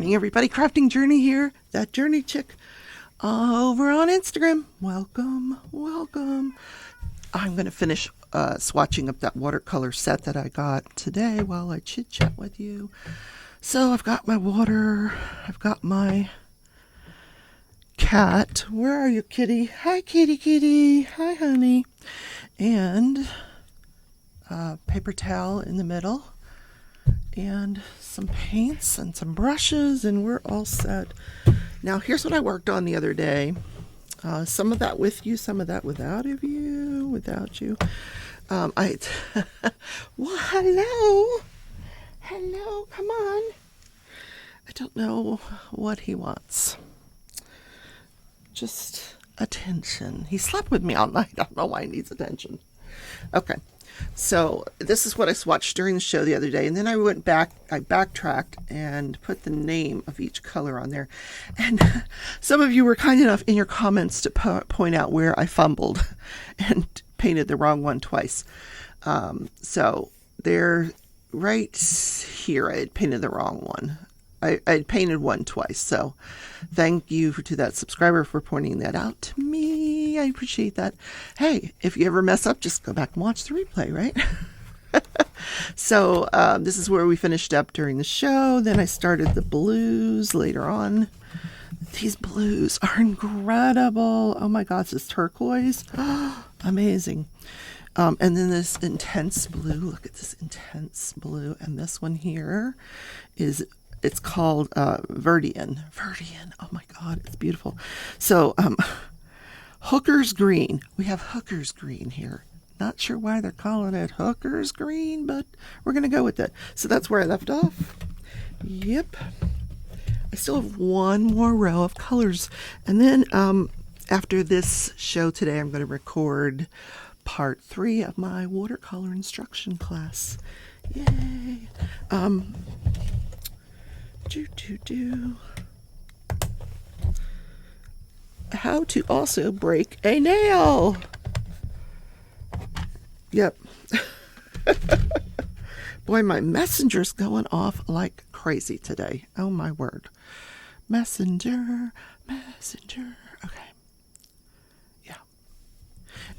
morning, everybody. Crafting Journey here. That Journey chick over on Instagram. Welcome, welcome. I'm going to finish swatching up that watercolor set that I got today while I chit chat with you. So I've got my water. I've got my cat. Where are you, kitty? Hi, kitty, kitty. Hi, honey. And paper towel in the middle. And some paints and some brushes, and we're all set. Now, here's what I worked on the other day. Some of that with you, some of that without you. Well, hello. Hello, come on. I don't know what he wants. Just attention. He slept with me all night. I don't know why he needs attention. Okay. So this is what I swatched during the show the other day, and then I went back, I backtracked and put the name of each color on there. And some of you were kind enough in your comments to point out where I fumbled and painted the wrong one twice. So they're right here. I had painted the wrong one. I had painted one twice. So thank you to that subscriber for pointing that out to me. I appreciate that. Hey, if you ever mess up, just go back and watch the replay, right? So this is where we finished up during the show. Then I started the blues later on. These blues are incredible. Oh my gosh, this turquoise. Amazing. And then this intense blue. Look at this intense blue. And this one here is... It's called Verdian. Oh my God, it's beautiful. So, Hooker's Green. We have Hooker's Green here. Not sure why they're calling it Hooker's Green, but we're going to go with it. So that's where I left off. Yep. I still have one more row of colors. And then after this show today, I'm going to record part 3 of my watercolor instruction class. Yay. How to also break a nail. Yep. Boy, my messenger's going off like crazy today. Oh my word. Messenger. Okay. Yeah.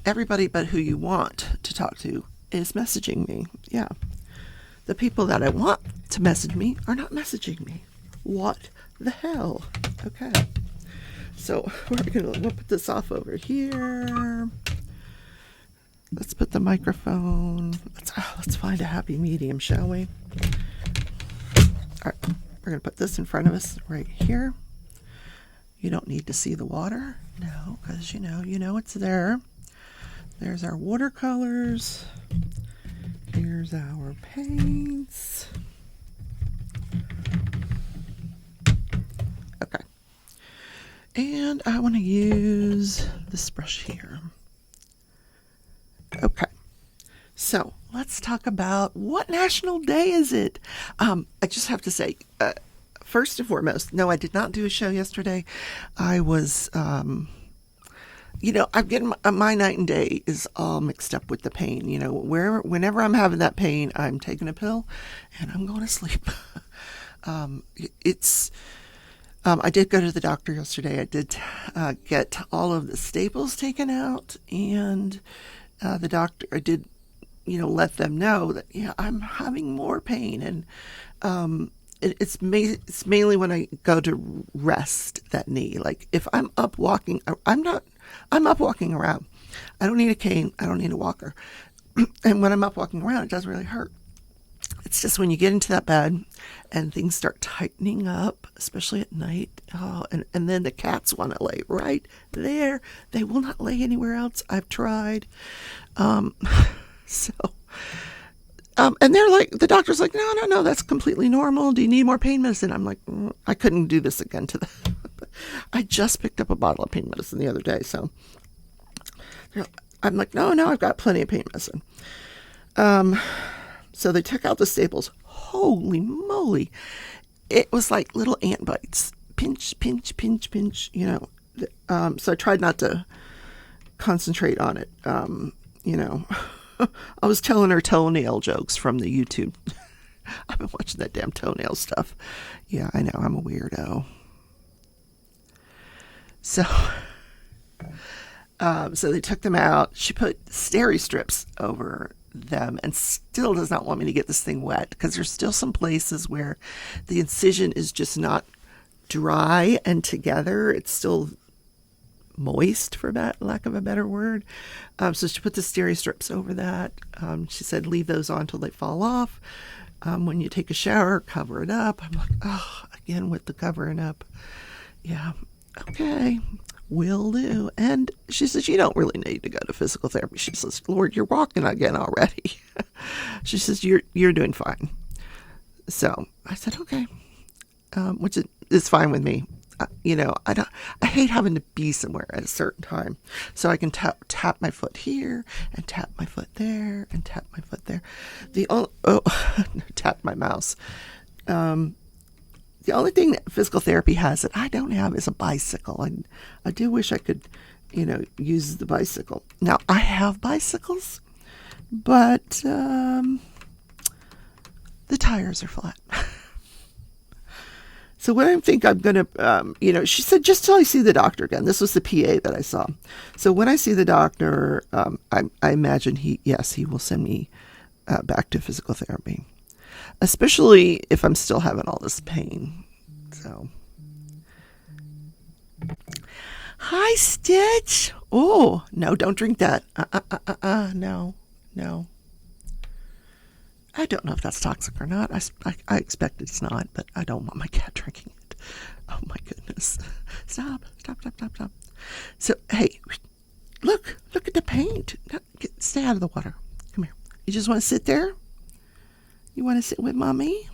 Everybody but who you want to talk to is messaging me. Yeah. The people that I want to message me are not messaging me. What the hell? Okay. So we'll put this off over here. Let's put the microphone. Let's find a happy medium, shall we? All right. We're going to put this in front of us right here. You don't need to see the water. No, because you know it's there. There's our watercolors. Here's our paints. Okay. And I want to use this brush here. Okay. So let's talk about what national day is it? I just have to say, first and foremost, no, I did not do a show yesterday. I was... I'm getting my night and day is all mixed up with the pain. Whenever I'm having that pain, I'm taking a pill and I'm going to sleep. I did go to the doctor yesterday. I did get all of the staples taken out, and the doctor, I did, let them know that, I'm having more pain. And it's mainly when I go to rest that knee. Like if I'm up walking, I'm up walking around. I don't need a cane. I don't need a walker. And when I'm up walking around, it doesn't really hurt. It's just when you get into that bed and things start tightening up, especially at night. Oh, and then the cats want to lay right there. They will not lay anywhere else. I've tried. And they're like, the doctor's like, no, that's completely normal. Do you need more pain medicine? I'm like, I couldn't do this again to them. I just picked up a bottle of pain medicine the other day, so I'm like, no, I've got plenty of pain medicine. So they took out the staples. Holy moly. It was like little ant bites. Pinch. So I tried not to concentrate on it. I was telling her toenail jokes from the YouTube I've been watching that damn toenail stuff. Yeah, I know, I'm a weirdo. So, so they took them out. She put steri strips over them and still does not want me to get this thing wet because there's still some places where the incision is just not dry and together. It's still moist, for that lack of a better word. So she put the steri strips over that. She said leave those on till they fall off. When you take a shower, cover it up. I'm like, oh, again with the covering up. Yeah, okay, will do. And she says, you don't really need to go to physical therapy. She says, Lord, you're walking again already. She says, you're doing fine. So I said, okay, which is fine with me. I hate having to be somewhere at a certain time, so I can tap my foot here and tap my foot there and tap my foot there. Tap my mouse. The only thing that physical therapy has that I don't have is a bicycle. I do wish I could, use the bicycle. Now I have bicycles, but the tires are flat. So what I think I'm going to, she said, just till I see the doctor again. This was the PA that I saw. So when I see the doctor, I imagine he will send me back to physical therapy, especially if I'm still having all this pain. So, hi, Stitch. Oh, no, don't drink that. No. I don't know if that's toxic or not. I expect it's not, but I don't want my cat drinking it. Oh my goodness. Stop. So, hey, look at the paint. Stay out of the water. Come here. You just want to sit there? You want to sit with Mommy?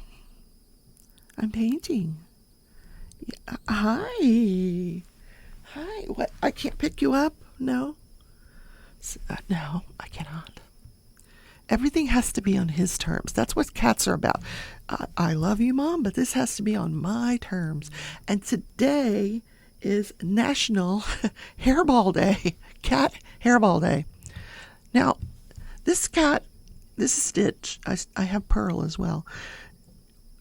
I'm painting. Yeah. Hi. What? I can't pick you up? No? No, I cannot. Everything has to be on his terms. That's what cats are about. I love you, Mom, but this has to be on my terms. And today is National Hairball Day. Cat Hairball Day. Now, this is Stitch. I have Pearl as well.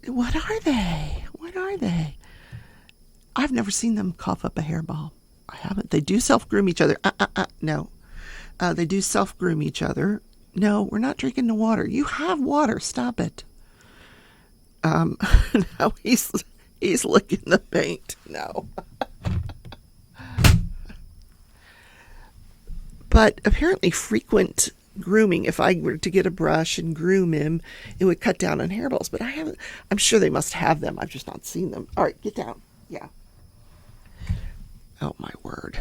What are they? I've never seen them cough up a hairball. I haven't. They do self-groom each other. No. They do self-groom each other. No, we're not drinking the water. You have water. Stop it. Now he's licking the paint. No. But apparently frequent grooming, if I were to get a brush and groom him, it would cut down on hairballs. But I'm sure they must have them. I've just not seen them. All right, get down. Yeah. Oh, my word.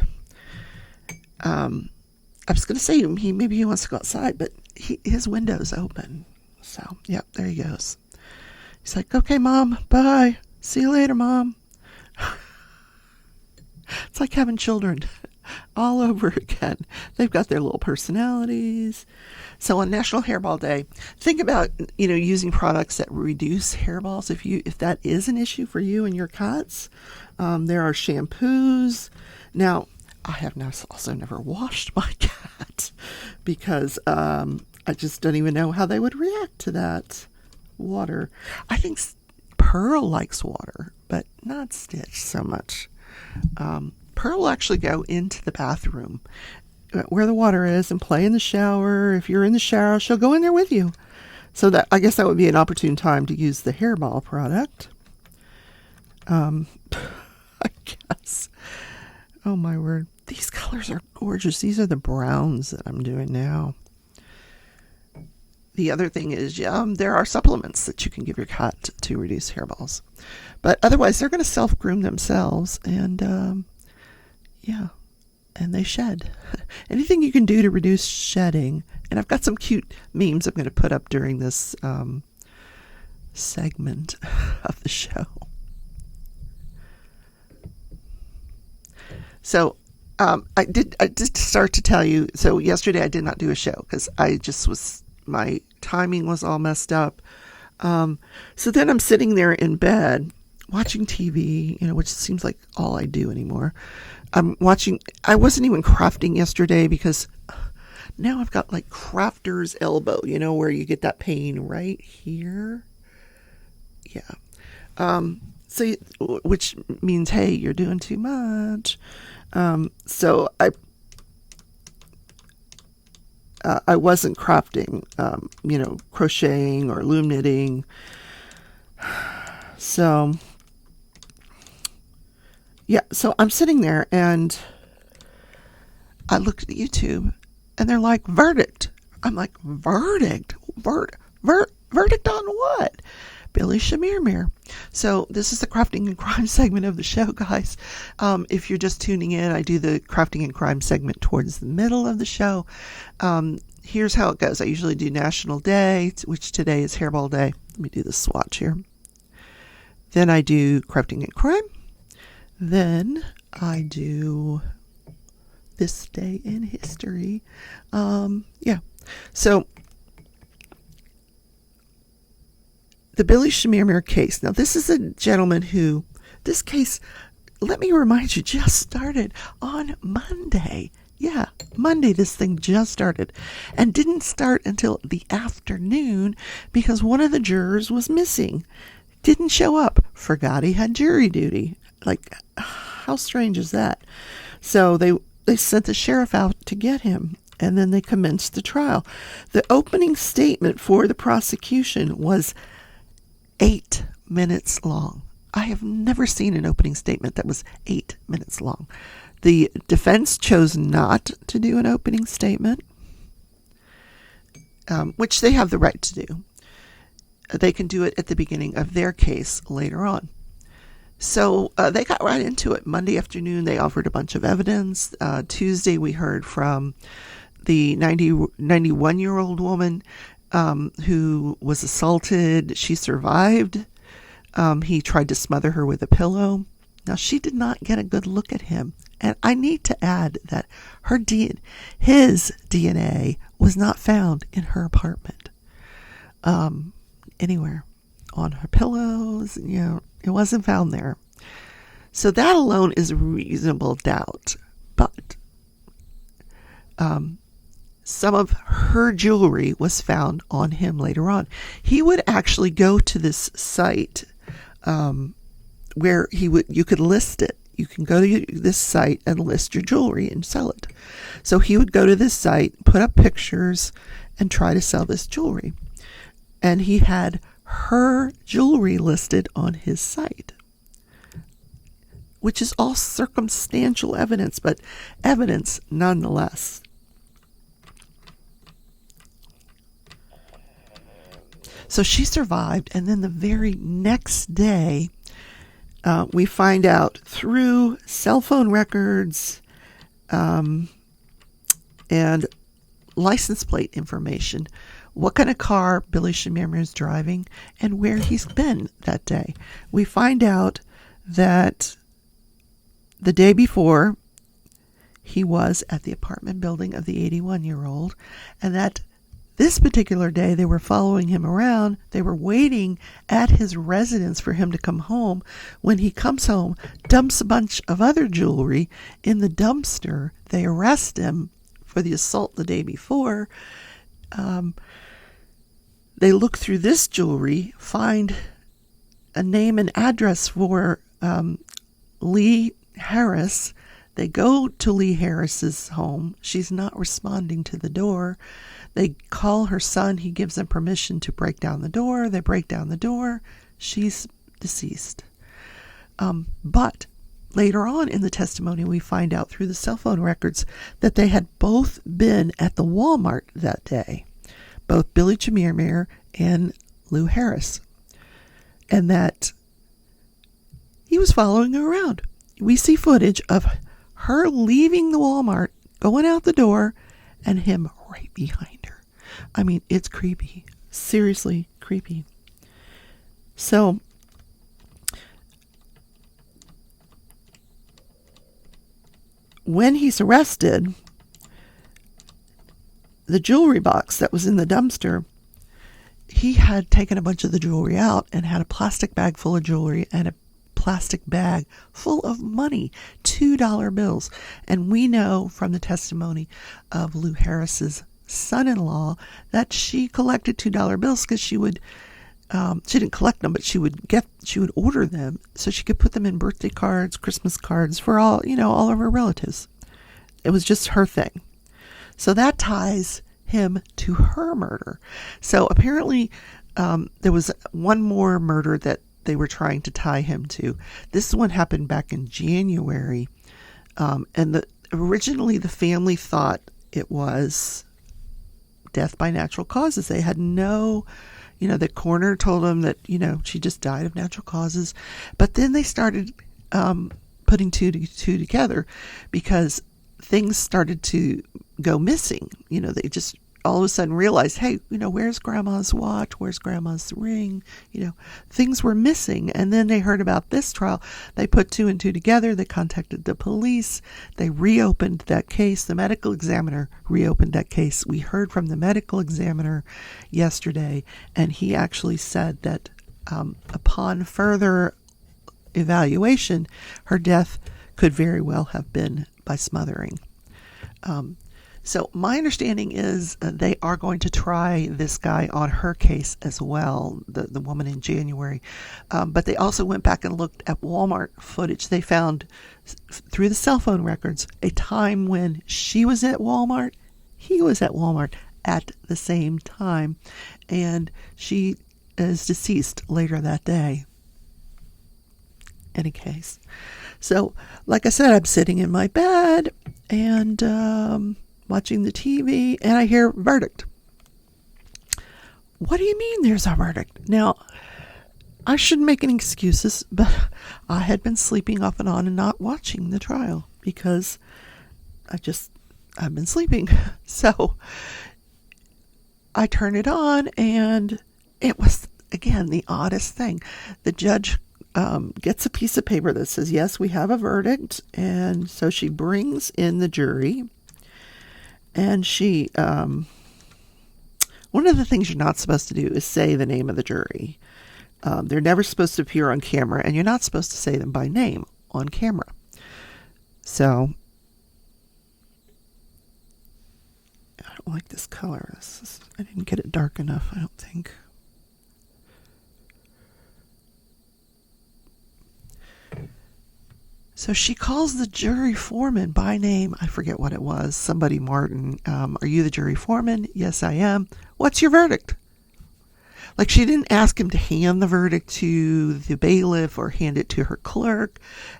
I was going to say maybe he wants to go outside, but his window's open. So, yeah, there he goes. He's like, okay, Mom, bye. See you later, Mom. It's like having children all over again. They've got their little personalities. So on National Hairball Day, think about, using products that reduce hairballs if that is an issue for you and your cats. There are shampoos. Now, I have also never washed my cat because I just don't even know how they would react to that water. I think Pearl likes water, but not Stitch so much. Pearl will actually go into the bathroom where the water is and play in the shower. If you're in the shower, she'll go in there with you. So I guess that would be an opportune time to use the hairball product. I guess. Oh my word. These colors are gorgeous. These are the browns that I'm doing now. The other thing is, there are supplements that you can give your cat to reduce hairballs. But otherwise, they're going to self-groom themselves. And, and they shed. Anything you can do to reduce shedding. And I've got some cute memes I'm going to put up during this segment of the show. So I did start to tell you. So yesterday I did not do a show because my timing was all messed up. So then I'm sitting there in bed watching TV, which seems like all I do anymore. I wasn't even crafting yesterday because now I've got like crafter's elbow, where you get that pain right here. Yeah. So, which means, hey, you're doing too much. So I wasn't crafting, crocheting or loom knitting. So, yeah, so I'm sitting there and I looked at YouTube and they're like, verdict. I'm like, verdict? Verdict on what? Billy Shamir. So this is the crafting and crime segment of the show, guys. If you're just tuning in, I do the crafting and crime segment towards the middle of the show. Here's how it goes. I usually do National Day, which today is Hairball Day. Let me do the swatch here. Then I do crafting and crime. Then I do this day in history. So the Billy Shamir case. Now, this is a gentleman who, this case, let me remind you, just started on Monday. Yeah, Monday this thing just started. And didn't start until the afternoon because one of the jurors was missing. Didn't show up. Forgot he had jury duty. Like, how strange is that? So they sent the sheriff out to get him. And then they commenced the trial. The opening statement for the prosecution was 8 minutes long. I have never seen an opening statement that was 8 minutes long. The defense chose not to do an opening statement, which they have the right to do. They can do it at the beginning of their case later on. So they got right into it. Monday afternoon, they offered a bunch of evidence. Tuesday, we heard from the 91-year-old woman who was assaulted. She survived. He tried to smother her with a pillow. Now, she did not get a good look at him. And I need to add that his DNA was not found in her apartment. Anywhere. On her pillows, it wasn't found there. So that alone is a reasonable doubt. But some of her jewelry was found on him later on. He would actually go to this site where you could list it. You can go to this site and list your jewelry and sell it. So he would go to this site, put up pictures, and try to sell this jewelry. And he had her jewelry listed on his site, which is all circumstantial evidence, but evidence nonetheless. So she survived, and then the very next day, we find out through cell phone records and license plate information what kind of car Billy Shamir is driving and where he's been that day. We find out that the day before he was at the apartment building of the 81-year-old, and that this particular day they were following him around. They were waiting at his residence for him to come home. When he comes home, dumps a bunch of other jewelry in the dumpster. They arrest him for the assault the day before. They look through this jewelry, find a name and address for Lee Harris. They go to Lee Harris's home. She's not responding to the door. They call her son. He gives them permission to break down the door. They break down the door. She's deceased. But later on in the testimony, we find out through the cell phone records that they had both been at the Walmart that day, both Billy Shamir and Lou Harris, and that he was following her around. We see footage of her leaving the Walmart, going out the door, and him right behind her. I mean, it's creepy. Seriously creepy. So, when he's arrested, the jewelry box that was in the dumpster, he had taken a bunch of the jewelry out and had a plastic bag full of jewelry and a plastic bag full of money, $2 bills. And we know from the testimony of Lou Harris's son-in-law that she collected $2 bills because she would she didn't collect them, but she would order them so she could put them in birthday cards, Christmas cards for all of her relatives. It was just her thing. So that ties him to her murder. So apparently there was one more murder that they were trying to tie him to. This one happened back in January. And originally the family thought it was death by natural causes. They had no, the coroner told them that, she just died of natural causes. But then they started putting two together because things started to go missing. They just all of a sudden realized, hey, where's grandma's watch? Where's grandma's ring? Things were missing. And then they heard about this trial. They put two and two together. They contacted the police. They reopened that case. The medical examiner reopened that case. We heard from the medical examiner yesterday, and he actually said that upon further evaluation, her death could very well have been by smothering. So my understanding is they are going to try this guy on her case as well, the woman in January. But they also went back and looked at Walmart footage. They found through the cell phone records a time when she was at Walmart, he was at Walmart at the same time, and she is deceased later that day. Any case. So, like I said, I'm sitting in my bed and watching the TV, and I hear verdict. What do you mean there's a verdict? Now, I shouldn't make any excuses, but I had been sleeping off and on and not watching the trial because I've been sleeping. So I turn it on, and it was, again, the oddest thing. The judge gets a piece of paper that says, yes, we have a verdict. And so she brings in the jury. And she, one of the things you're not supposed to do is say the name of the jury. They're never supposed to appear on camera, and you're not supposed to say them by name on camera. So, I don't like this color. I didn't get it dark enough, I don't think. So she calls the jury foreman by name. I forget what it was. Somebody Martin. Are you the jury foreman? Yes, I am. What's your verdict? Like, she didn't ask him to hand the verdict to the bailiff or hand it to her clerk,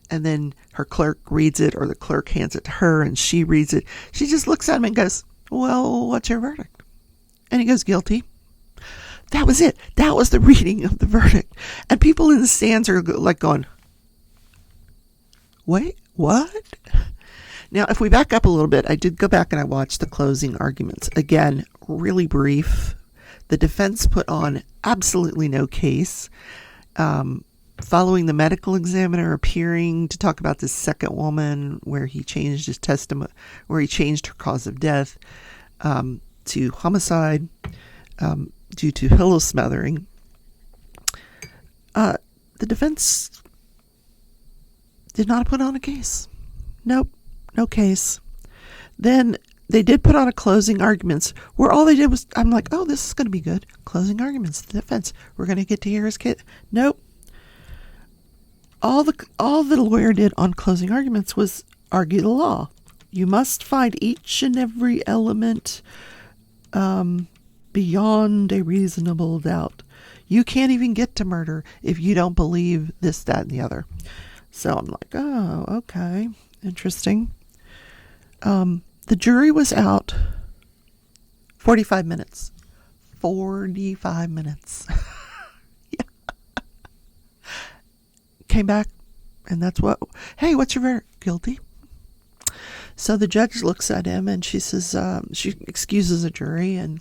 and then her clerk reads it, or the clerk hands it to her and she reads it. She just looks at him and goes, well, what's your verdict? And he goes, guilty. That was it. That was the reading of the verdict. And people in the stands are like going, wait, what? Now, if we back up a little bit, I did go back and I watched the closing arguments. Again, really brief. The defense put on absolutely no case. Following the medical examiner appearing to talk about this second woman where he changed his testimony, where he changed her cause of death to homicide due to pillow smothering, the defense did not put on a case. Nope, no case. Then they did put on a closing arguments where all they did was, I'm like, oh, this is going to be good. Closing arguments, the defense. We're going to get to hear his kid. Nope. All the lawyer did on closing arguments was argue the law. You must find each and every element beyond a reasonable doubt. You can't even get to murder if you don't believe this, that, and the other. So I'm like, oh, okay, interesting. The jury was out 45 minutes. 45 minutes. Yeah. Came back, and that's what, hey, what's your verdict? Guilty. So the judge looks at him, and she says, she excuses the jury, and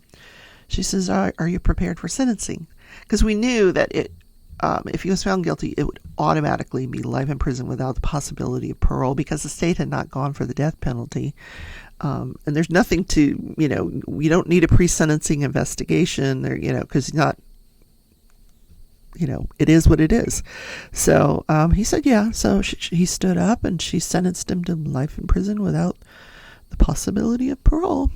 she says, are you prepared for sentencing? Because we knew that if he was found guilty, it would automatically be life in prison without the possibility of parole because the state had not gone for the death penalty. And there's nothing to, we don't need a pre-sentencing investigation or, because he's not, it is what it is. So he said, yeah. So he stood up and she sentenced him to life in prison without the possibility of parole.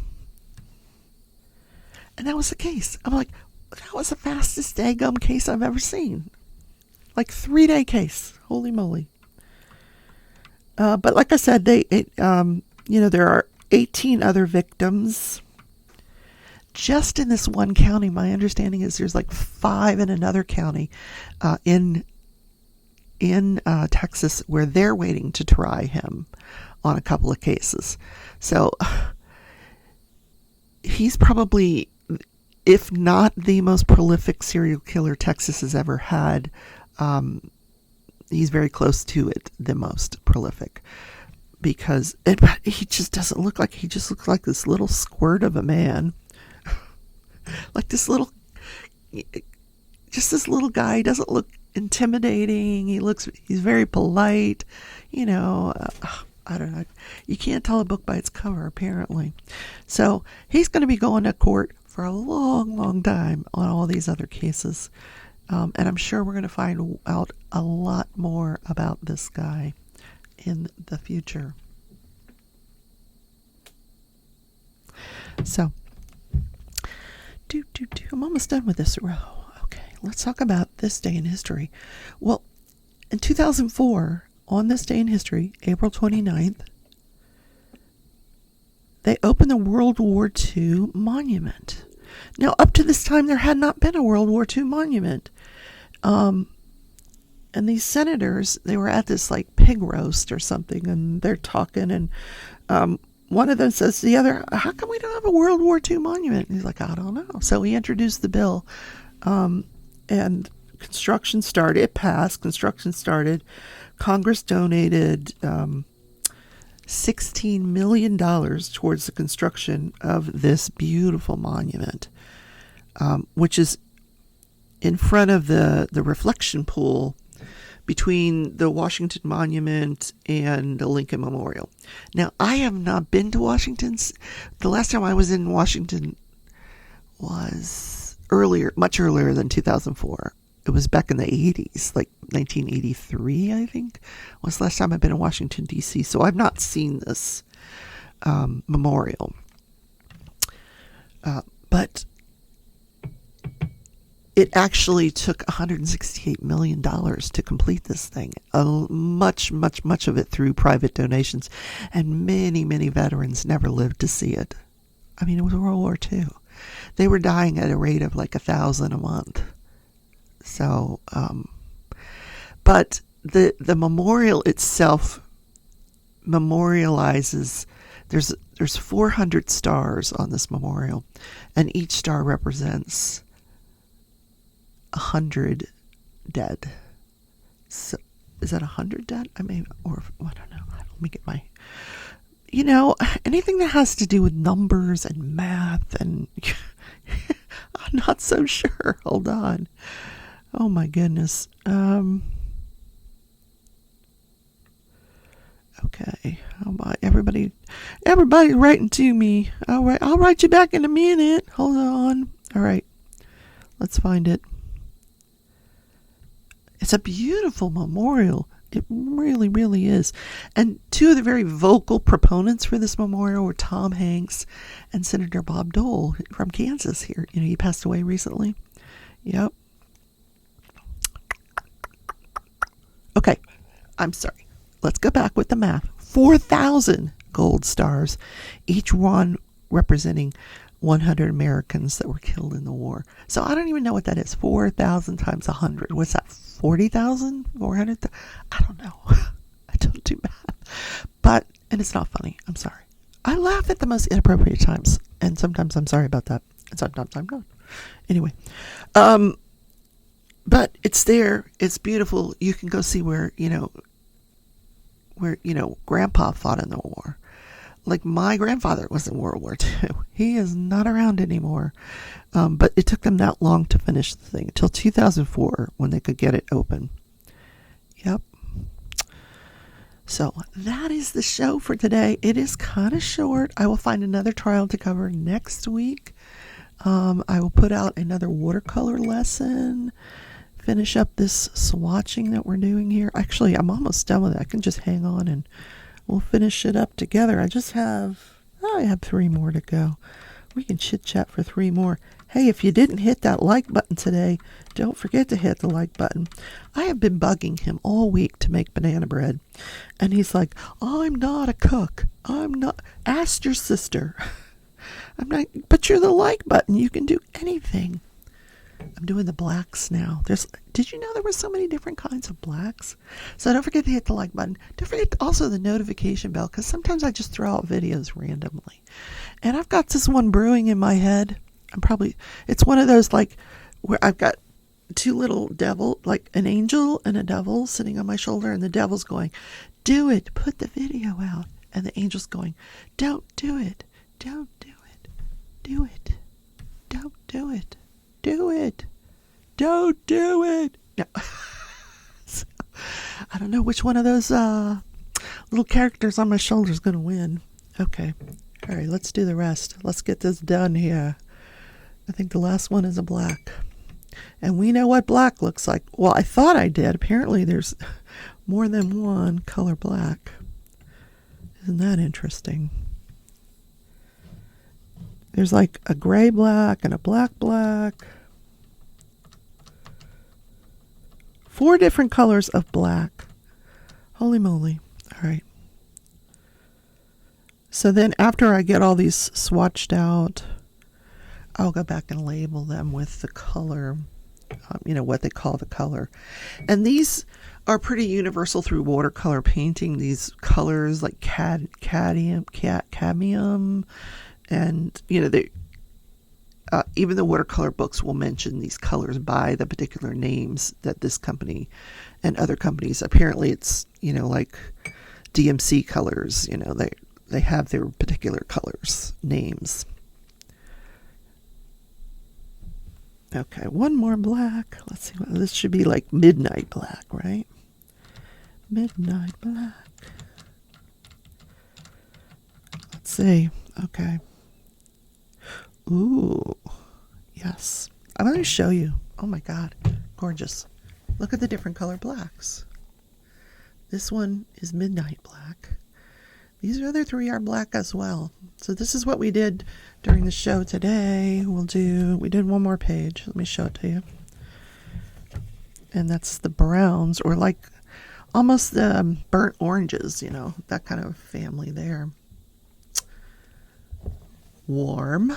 And that was the case. I'm like, that was the fastest daggum case I've ever seen. Like 3-day case. Holy moly. But like I said, there are 18 other victims. Just in this one county, my understanding is there's like 5 in another county in Texas where they're waiting to try him on a couple of cases. So he's probably, if not the most prolific serial killer Texas has ever had, he's very close to it, the most prolific. Because he just doesn't look like, he just looks like this little squirt of a man. Like this little guy. He doesn't look intimidating. He's very polite. I don't know. You can't tell a book by its cover, apparently. So he's going to be going to court for a long, long time on all these other cases. And I'm sure we're going to find out a lot more about this guy in the future. So, I'm almost done with this row. Okay, let's talk about this day in history. Well, in 2004, on this day in history, April 29th, they opened the World War II monument. Now, up to this time, there had not been a World War II monument. And these senators, they were at this like pig roast or something, and they're talking, and one of them says to the other, how come we don't have a World War II monument? And he's like, I don't know. So he introduced the bill, and construction started. It passed. Construction started. Congress donated $16 million towards the construction of this beautiful monument, which is in front of the reflection pool between the Washington Monument and the Lincoln Memorial. Now, I have not been to Washington. The last time I was in Washington was much earlier than 2004. It was back in the 80s, like 1983, I think, was the last time I've been in Washington, D.C. So I've not seen this memorial. But it actually took $168 million to complete this thing. Much of it through private donations. And many, many veterans never lived to see it. I mean, it was World War II. They were dying at a rate of like 1,000 a month. So, but the memorial itself memorializes, there's 400 stars on this memorial, and each star represents 100 dead. So is that 100 dead? I mean, or I don't know. Let me get my, anything that has to do with numbers and math, and I'm not so sure. Hold on. Oh my goodness. Okay. How about everybody writing to me? All right. I'll write you back in a minute. Hold on. All right. Let's find it. It's a beautiful memorial. It really, really is. And two of the very vocal proponents for this memorial were Tom Hanks and Senator Bob Dole from Kansas here. He passed away recently. Yep. Okay. I'm sorry. Let's go back with the math. 4,000 gold stars, each one representing 100 Americans that were killed in the war. So I don't even know what that is. 4,000 times 100. What's that? 40,000? 400? I don't know. I don't do math. And it's not funny. I'm sorry. I laugh at the most inappropriate times. And sometimes I'm sorry about that. And sometimes I'm not. Anyway. But it's there. It's beautiful. You can go see where Grandpa fought in the war. Like my grandfather was in World War II. He is not around anymore. But it took them that long to finish the thing, until 2004 when they could get it open. Yep. So that is the show for today. It is kind of short. I will find another trial to cover next week. I will put out another watercolor lesson. Finish up this swatching that we're doing here. Actually, I'm almost done with it. I can just hang on and we'll finish it up together. I have 3 more to go. We can chit chat for 3 more. Hey, if you didn't hit that like button today, don't forget to hit the like button. I have been bugging him all week to make banana bread. And he's like, I'm not a cook. I'm not. Ask your sister. I'm not. But you're the like button. You can do anything. I'm doing the blacks now. Did you know there were so many different kinds of blacks? So don't forget to hit the like button. Don't forget also the notification bell, because sometimes I just throw out videos randomly. And I've got this one brewing in my head. It's one of those like where I've got two little like an angel and a devil sitting on my shoulder, and the devil's going, do it, put the video out. And the angel's going, don't do it, don't do it, do it, don't do it, do it, don't do it. No. So, I don't know which one of those little characters on my shoulder is going to win. Okay. All right, let's do the rest. Let's get this done here. I think the last one is a black. And we know what black looks like. Well, I thought I did. Apparently there's more than one color black. Isn't that interesting? There's like a gray black and a black. 4 different colors of black. Holy moly. All right. So then after I get all these swatched out, I'll go back and label them with the color, what they call the color. And these are pretty universal through watercolor painting. These colors like cadmium, and they even the watercolor books will mention these colors by the particular names that this company and other companies. Apparently, it's like DMC colors. They have their particular colors names. Okay, one more black. Let's see. This should be like midnight black, right? Midnight black. Let's see. Okay. Ooh, yes. I'm going to show you. Oh my God, gorgeous. Look at the different color blacks. This one is midnight black. These other 3 are black as well. So this is what we did during the show today. We did one more page. Let me show it to you. And that's the browns, or like almost the burnt oranges, that kind of family there. Warm.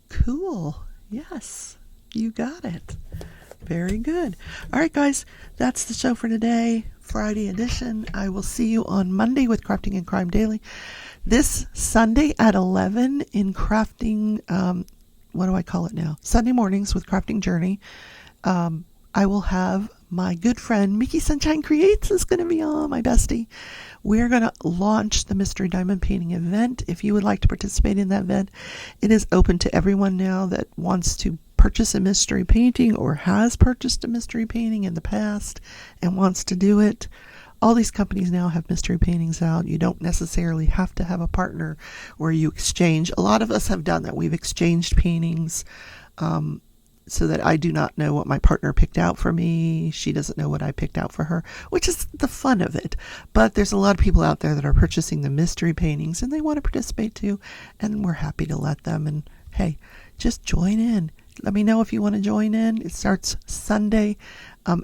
Cool. Yes, you got it. Very good. All right, guys, that's the show for today, Friday edition. I will see you on Monday with Crafting and Crime Daily. This Sunday at 11 in Crafting, what do I call it now? Sunday mornings with Crafting Journey. I will have my good friend Mickey Sunshine Creates is going to be on, my bestie. We're going to launch the Mystery Diamond Painting event. If you would like to participate in that event, it is open to everyone now that wants to purchase a mystery painting or has purchased a mystery painting in the past and wants to do it. All these companies now have mystery paintings out. You don't necessarily have to have a partner where you exchange. A lot of us have done that. We've exchanged paintings so that I do not know what my partner picked out for me. She doesn't know what I picked out for her, which is the fun of it. But there's a lot of people out there that are purchasing the mystery paintings and they want to participate too. And we're happy to let them. And hey, just join in. Let me know if you want to join in. It starts Sunday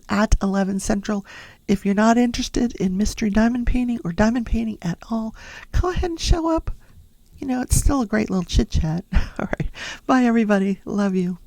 at 11 Central. If you're not interested in mystery diamond painting or diamond painting at all, go ahead and show up. It's still a great little chit chat. All right. Bye, everybody. Love you.